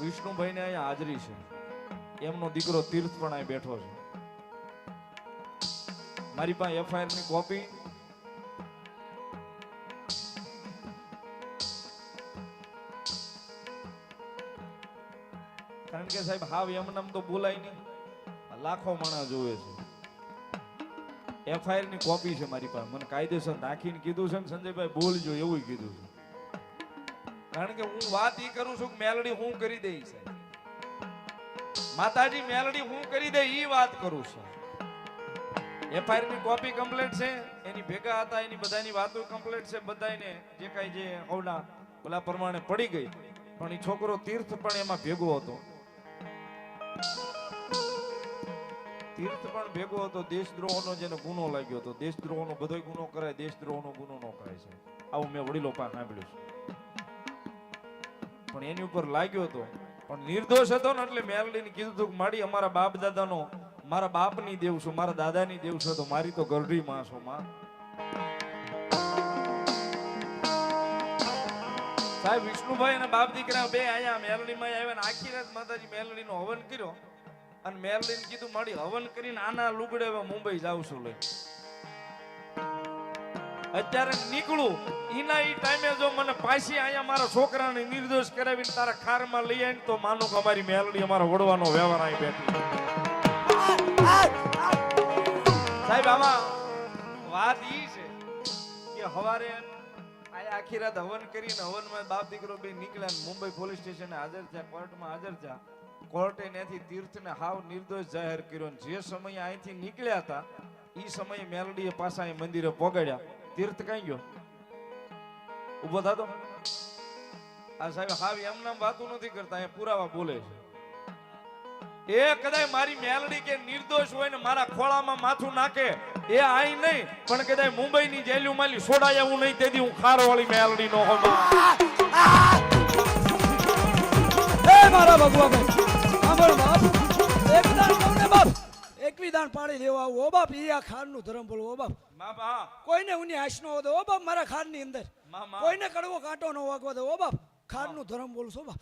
વિષ્ણુભાઈ ને અહીંયા હાજરી છે, એમનો દીકરો તીર્થ પણ અહીં બેઠો છે. મારી પાસે એફઆઈઆર ની કોપી કારણ કે સાહેબ હાવ એમનામ તો બોલાય નહીં, લાખો માણસ જોવે છે. એફઆઈઆર ની કોપી છે મારી પાસે, મને કાયદેસર નાખીને કીધું છે ને સંજયભાઈ બોલજો એવું કીધું છે. કારણ કે હું વાત ઈ કરું છું કે મેલડી હું કરી દઈ છે, માતાજી મેલડી હું કરી દે ઈ વાત કરું છું. એફઆઈઆર ની કોપી કમ્પ્લીટ છે, એની ભેગા હતા એની બધાની વાતો કમ્પ્લીટ છે, બધાને જે કાઈ જે હવના ઓલા પ્રમાણે પડી ગઈ. પણ ઈ છોકરો તીર્થ પણ એમાં ભેગો હતો, તીર્થ પણ ભેગો હતો. દેશદ્રોહનો જેને ગુનો લાગ્યો હતો, દેશદ્રોહનો બધોય ગુનો કરાય, દેશદ્રોહનો ગુનો ન કરાય છે, આવું મેં વડીલો પાસે સાંભળ્યું છે. પણ એની ઉપર લાગ્યો હતો, પણ નિર્દોષ હતો ને એટલે મેલડીને કીધું હતું કે મારી અમારા બાપ દાદાનો, મારા બાપની દેવ છું, મારા દાદાની દેવ છું, તો મારી તો ગરડી માં છો માં. સાહેબ વિષ્ણુભાઈ અને બાપ દીકરા બે અહીંયા મેલડીમાં આવ્યા ને આખી રાત માતાજી મેલડીનો હવન કર્યો અને મેલડીને કીધું મારી હવન કરીને આના લુગડે મુંબઈ જાઉં છું લઈ. અત્યારે નીકળું ઈના ઈ ટાઈમે જો મને પાછી અહીંયા મારા છોકરાને નિર્દોષ કરાવીને તારા ખારમાં લઈ આવીને તો માનું કે અમારી મેલડી અમારો વડવાનો વ્યવહાર અહીં બેઠી. સાહેબ આમાં વાત ઈ છે કે હવારે આખી રાત હવન કરીને હવનમાં બાપ દીકરો બે નીકળ્યા મુંબઈ પોલીસ સ્ટેશને હાજર થયા, કોર્ટમાં હાજર થયા. કોર્ટે ત્યાંથી તીર્થને હાવ નિર્દોષ જાહેર કર્યો. જે સમયે અહીંથી નીકળ્યા હતા એ સમયે મેલડીએ પાછા અહીં મંદિરે પોગાડ્યા. તીર્થ કઈ ગયો? ઉભો થતો. આ સાહેબ હાવ એમનામ વાતો નથી કરતા, અહીંયા પુરાવા બોલે છે. એ કદાચ મારી મેલડી કે નિર્દોષ હોય ને મારા ખોળામાં માથું નાખે એ આઈ નહીં, પણ કદાચ મુંબઈની જેલું માલી છોડાય હું નહીં, તેથી હું ખારવાળી મેલડી નો હોઉં. એ મારા ભગવાભાઈ સાંભળ બાપ, એક દાન કોને બાપ એકવી દાન પાડી લેવા ઓ બાપ, ઈ આ ખારનું ધર્મ બોલો ઓ બાપ. કોઈને ઉની આશ નો દો ઓ બાપ, મારા ખારની અંદર કોઈને કડવો કાંટો નો વાગવા દો ઓ બાપ. ખારનું ધર્મ બોલું છો બાપ.